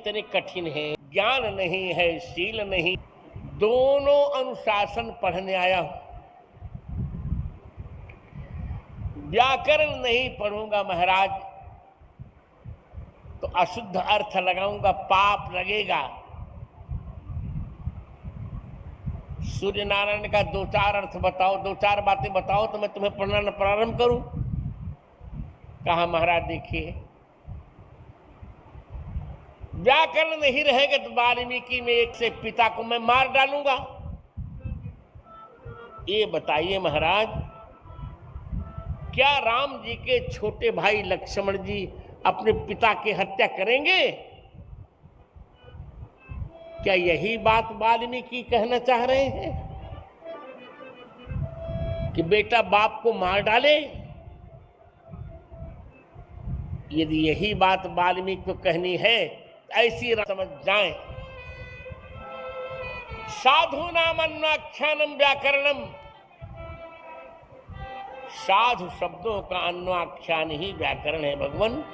इतने कठिन हैं, ज्ञान नहीं है, शील नहीं, दोनों अनुशासन पढ़ने आया हूं। व्याकरण नहीं पढ़ूंगा महाराज तो अशुद्ध अर्थ लगाऊंगा, पाप लगेगा। सूर्य नारायण का दो चार अर्थ बताओ, दो चार बातें बताओ तो मैं तुम्हें पढ़ना प्रारंभ करूं। कहा महाराज देखिए, व्याकरण नहीं रहेगा तो वाल्मीकि में एक से पिता को मैं मार डालूंगा। ये बताइए महाराज, क्या राम जी के छोटे भाई लक्ष्मण जी अपने पिता की हत्या करेंगे? क्या यही बात वाल्मीकि कहना चाह रहे हैं कि बेटा बाप को मार डाले? यदि यही बात वाल्मीकि को कहनी है ऐसी समझ जाएं। साधु नाम अन्वाख्यानम व्याकरणम, साधु शब्दों का अन्वाख्यान ही व्याकरण है भगवान।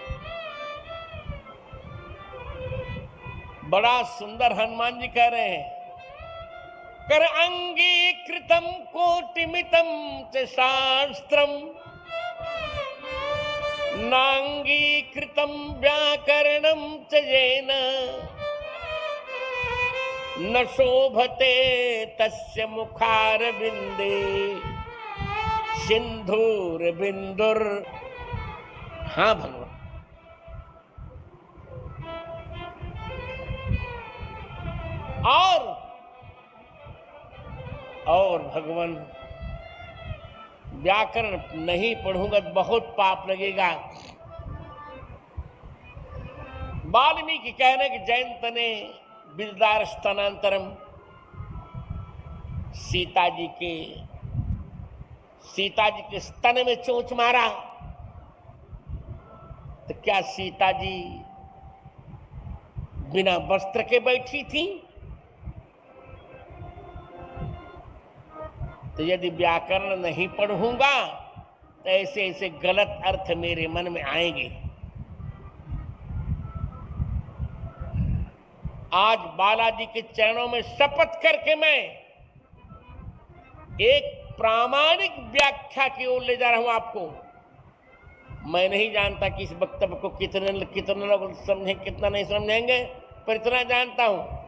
बड़ा सुंदर हनुमान जी कह रहे हैं, कर अंगीकृतम कोटिमितम च शास्त्रम नांगीकृतम व्याकरणम च येन न शोभते तस्य मुखारविंदे सिंधुर बिंदुर। हाँ भगवान, और भगवान व्याकरण नहीं पढ़ूंगा तो बहुत पाप लगेगा। वाल्मीकि कह रहे कि जयंत ने बिजदार स्तनांतरम, सीता जी के स्तन में चोंच मारा। तो क्या सीता जी बिना वस्त्र के बैठी थी? तो यदि व्याकरण नहीं पढ़ूंगा तो ऐसे ऐसे गलत अर्थ मेरे मन में आएंगे। आज बालाजी के चरणों में शपथ करके मैं एक प्रामाणिक व्याख्या की ओर ले जा रहा हूं आपको। मैं नहीं जानता कि इस वक्तव्य को कितने लोग समझें, कितना नहीं समझेंगे, पर इतना जानता हूं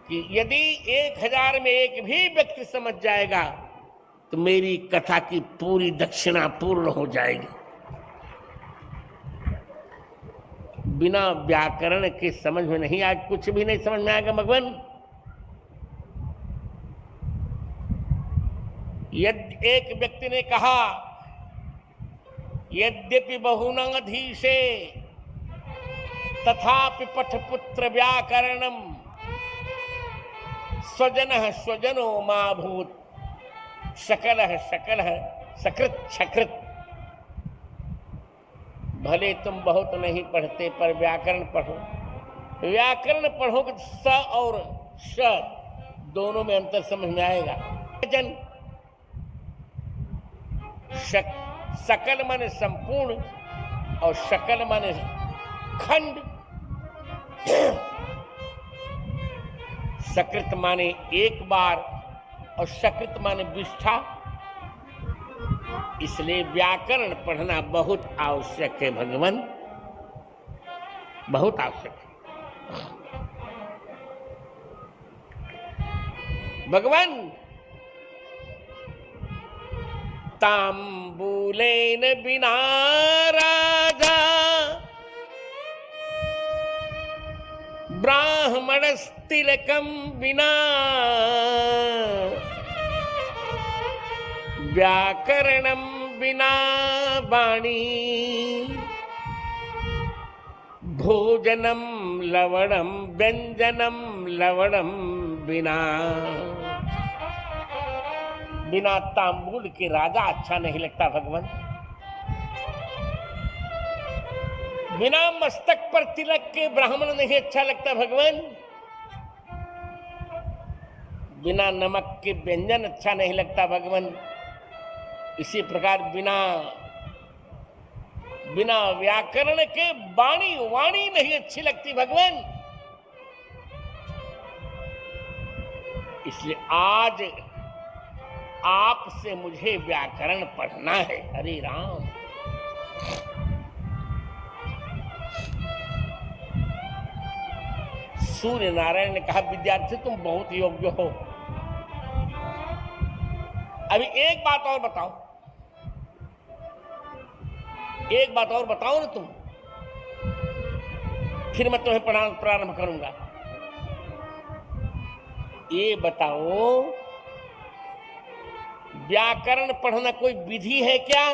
कि यदि 1000 में एक भी व्यक्ति समझ जाएगा तो मेरी कथा की पूरी दक्षिणा पूर्ण हो जाएगी। बिना व्याकरण के समझ में नहीं आएगा, कुछ भी नहीं समझ में आएगा भगवान। एक व्यक्ति ने कहा, यद्यपि बहुनाधीशे तथापि पठपुत्र व्याकरणम स्वजन स्वजनो मा भूत सकल सकृत सकृत। भले तुम बहुत नहीं पढ़ते पर व्याकरण पढ़ो। व्याकरण पढ़ोगे तो स और श दोनों में अंतर समझ में आएगा। सकल माने संपूर्ण और सकल माने खंड। सकृत माने एक बार और सकृत माने विष्ठा। इसलिए व्याकरण पढ़ना बहुत आवश्यक है भगवान, बहुत आवश्यक है भगवान। तांबूलेन बिना राजा ब्राह्मणस्तिलकं विना व्याकरणं विना वाणी भोजनं लवणं व्यंजनं लवणं बिना। बिना तांबूल के राजा अच्छा नहीं लगता भगवान। बिना मस्तक पर तिलक के ब्राह्मण नहीं अच्छा लगता भगवान। बिना नमक के व्यंजन अच्छा नहीं लगता भगवान। इसी प्रकार बिना बिना व्याकरण के वाणी वाणी नहीं अच्छी लगती भगवान। इसलिए आज आपसे मुझे व्याकरण पढ़ना है। हरे राम। सूर्य नारायण ने कहा, विद्यार्थी तुम बहुत योग्य हो, अभी एक बात और बताओ, एक बात और बताओ ना तुम, फिर मैं तुम्हें प्रारंभ करूंगा। ये बताओ, व्याकरण पढ़ना कोई विधि है क्या?